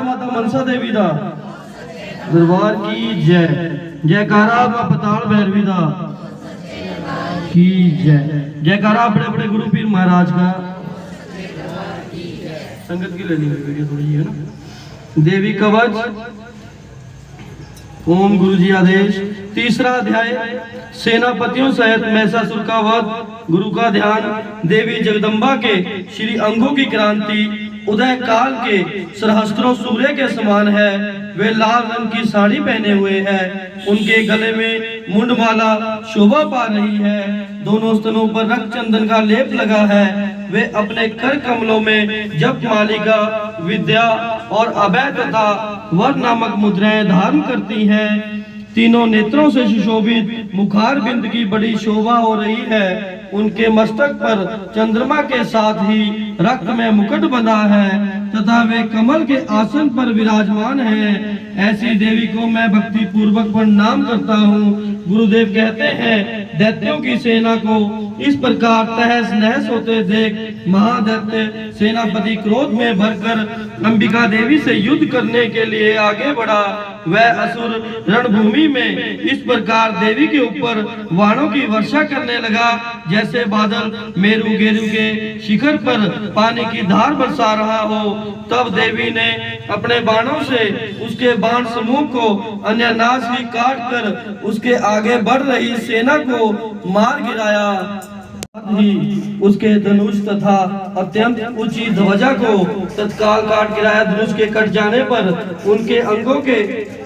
माता मनसा देवी दा दरबार की जय। जयकारा मां पताल भैरवी दा की जय। जयकारा बड़े बड़े गुरु पीर महाराज का। संगत की लेनी वीडियो थोड़ी है ना। देवी कवच। ओम गुरु जी आदेश। तीसरा अध्याय सेनापतियों सहित महिषासुर का वध। गुरु का ध्यान। देवी जगदम्बा के श्री अंगों की क्रांति उदय काल के सहस्त्रों सूर्य के समान है। वे लाल रंग की साड़ी पहने हुए हैं। उनके गले में मुंडमाला शोभा पा रही है। दोनों स्तनों पर रक्त चंदन का लेप लगा है। वे अपने कर कमलों में जप मालिका, विद्या और अभय तथा वर नामक मुद्राएं धारण करती हैं। तीनों नेत्रों से सुशोभित मुखार बिंद की बड़ी शोभा हो रही है। उनके मस्तक पर चंद्रमा के साथ ही रक्त में मुकुट बंधा है तथा वे कमल के आसन पर विराजमान हैं। ऐसी देवी को मैं भक्ति पूर्वक प्रणाम करता हूँ। गुरुदेव कहते हैं, दैत्यों की सेना को इस प्रकार तहस नहस होते देख महादैत्य सेनापति क्रोध में भरकर अंबिका देवी से युद्ध करने के लिए आगे बढ़ा। वह असुर रणभूमि में इस प्रकार देवी के ऊपर बाणों की वर्षा करने लगा जैसे बादल मेरू गेरू के शिखर पर पानी की धार बरसा रहा हो। तब देवी ने अपने बाणों से उसके बाण समूह को अन्यनाश ही काट कर उसके आगे बढ़ रही सेना को मार गिराया। ही उसके धनुष तथा अत्यंत ऊंची ध्वजा को तत्काल काट गिराया। धनुष के कट जाने पर उनके अंगों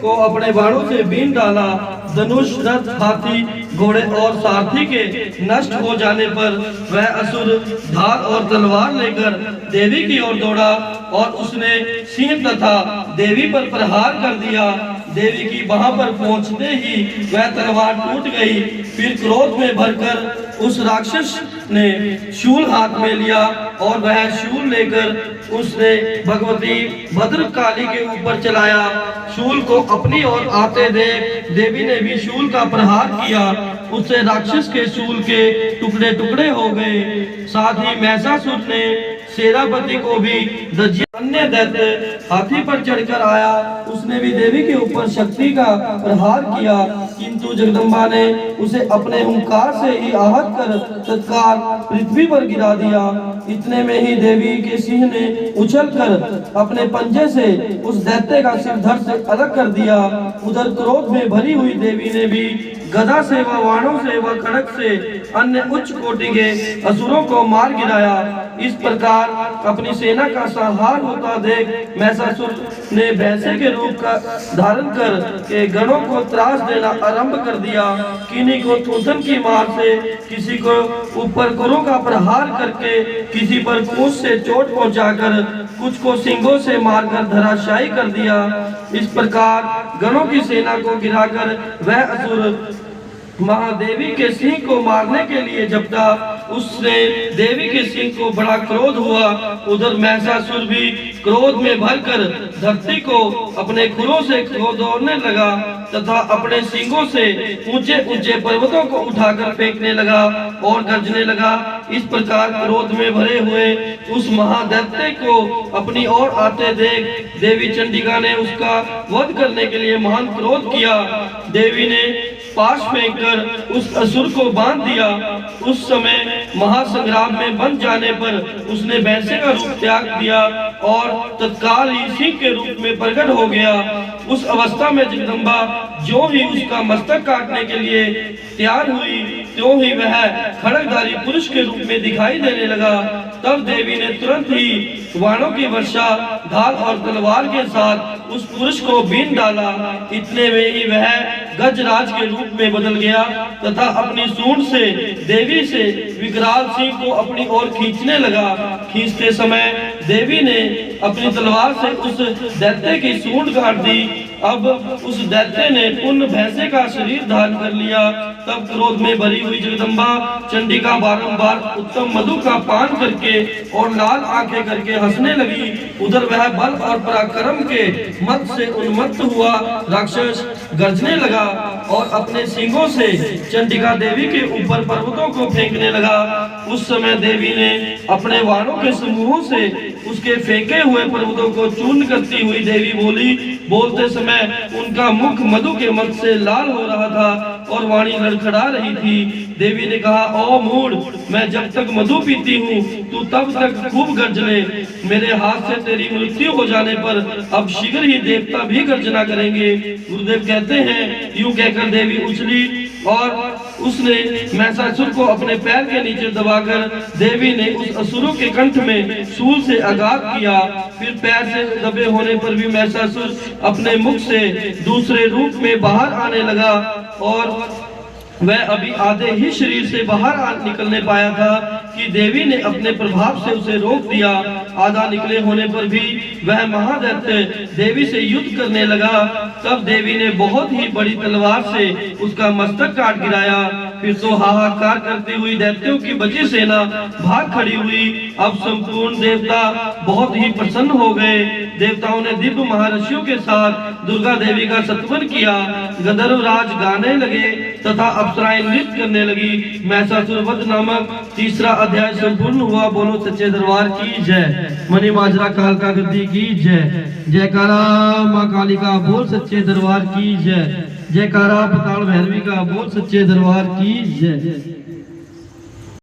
को अपने बाणों से बीन डाला। धनुष, रथ, हाथी, घोड़े और सारथी के नष्ट हो जाने पर वह असुर धार और तलवार लेकर देवी की ओर दौड़ा और उसने सिंह तथा देवी पर प्रहार कर दिया। देवी की बाह पर पहुंचते ही वह तलवार टूट गई। फिर क्रोध में भरकर उस राक्षस ने शूल हाथ में लिया और वह शूल लेकर उसने भगवती भद्रकाली के ऊपर चलाया। शूल को अपनी ओर आते देख देवी ने भी शूल का प्रहार किया। उससे राक्षस के शूल के टुकड़े टुकड़े हो गए। साथ ही महिषासुर ने सेनापति को भी दज्या। अन्य दैत्य हाथी पर चढ़कर आया। उसने भी देवी के ऊपर शक्ति का प्रहार किया, किंतु जगदम्बा ने उसे अपने हुंकार से ही आहत कर तत्काल पृथ्वी पर गिरा दिया। इतने में ही देवी के सिंह ने उछलकर अपने पंजे से उस दैत्य का सिर धड़ से अलग कर दिया। उधर क्रोध में भरी हुई देवी ने भी गदा से व वाणों से व खड़ग से अन्य उच्च कोटि के असुरों को मार गिराया। इस प्रकार अपनी सेना का संहार होता देख महिषासुर ने भैंसे के रूप का धारण कर के गणों को त्रास देना आरंभ कर दिया। किन्हीं को थूथन की मार से, किसी को ऊपर कुरों का प्रहार करके, किसी पर पूंछ से चोट पहुंचाकर, कुछ को सिंगों से मारकर धराशायी कर दिया। इस प्रकार गणों की सेना को गिराकर वह असुर महादेवी के सिंह को मारने के लिए झपटा। उसने देवी के सिंह को बड़ा क्रोध हुआ। उधर महिषासुर भी क्रोध में भरकर धरती को अपने खुरों से खोदने लगा तथा अपने सींगों से ऊंचे ऊंचे पर्वतों को उठाकर फेंकने लगा और गरजने लगा। इस प्रकार क्रोध में भरे हुए उस महादैत्य को अपनी ओर आते देख देवी चंडिका ने उसका वध करने के लिए महान क्रोध किया। देवी ने पाश फेंककर उस असुर को बांध दिया। उस समय महासंग्राम में बंध जाने पर उसने भैंसे का रूप त्याग दिया और तत्काल ही सिंह के रूप में प्रकट हो गया। उस अवस्था में जगदम्बा जो ही उसका मस्तक काटने के लिए तैयार हुई, त्यों ही वह खड्गधारी पुरुष के रूप में दिखाई देने लगा। तब देवी ने तुरंत ही बाणों की वर्षा, ढाल और तलवार के साथ उस पुरुष को बीन डाला। इतने में ही वह गजराज के रूप में बदल गया तथा अपनी सूंड से देवी से विकराल सिंह को अपनी ओर खींचने लगा। खींचते समय देवी ने अपनी तलवार से उस दैत्य की सूंड काट दी। अब उस दैत्य ने पुण्य भैंसे का शरीर धारण कर लिया। तब क्रोध में भरी हुई जगदम्बा चंडिका बारंबार उत्तम मधु का पान करके और लाल आंखें करके हंसने लगी। उधर वह बल और पराक्रम के मत से उन्मत्त हुआ राक्षस गर्जने लगा। और अपने सींगों से चंडिका देवी के ऊपर पर्वतों को फेंकने लगा। उस समय देवी ने अपने वाणों के समूहों से उसके फेंके हुए पर्वतों को चूर्ण करती हुई देवी बोली। बोलते समय उनका मुख मधु के मत से लाल हो रहा था और वाणी लड़खड़ा रही थी। देवी ने कहा, ओ मूढ़, मैं जब तक मधु पीती हूँ तू तब तक खूब गर्ज ले। मेरे हाथ से तेरी मृत्यु हो जाने पर अब शीघ्र ही देवता भी गर्जना करेंगे। गुरुदेव कहते हैं, यूं कहकर देवी उछली और उसने महिषासुर को अपने पैर के नीचे दबाकर देवी ने उस असुरों के कंठ में शूल से आघात किया। फिर पैर से दबे होने पर भी महिषासुर अपने मुख से दूसरे रूप में बाहर आने लगा और वह अभी आधे ही शरीर से बाहर निकलने पाया था कि देवी ने अपने प्रभाव से उसे रोक दिया। आधा निकले होने पर भी वह महादैत्य देवी से युद्ध करने लगा। तब देवी ने बहुत ही बड़ी तलवार से उसका मस्तक काट गिराया। फिर तो हाहाकार करती हुई दैत्यों की बची सेना भाग खड़ी हुई। अब संपूर्ण देवता बहुत ही प्रसन्न हो गए। देवताओं ने दिव्य महर्षियों के साथ दुर्गा देवी का सत्वन किया। गंधर्व राज गाने लगे तथा अप्सराएं नृत्य करने लगी। महिषासुर वध नामक तीसरा अध्याय संपूर्ण हुआ। बोलो सच्चे दरबार की जय। मणि माजरा कालका गद्दी की जय। जयकारा माँ काली का बोल सच्चे दरबार की जय। जयकारा पताल भैरवी का बोल सच्चे दरबार की जय।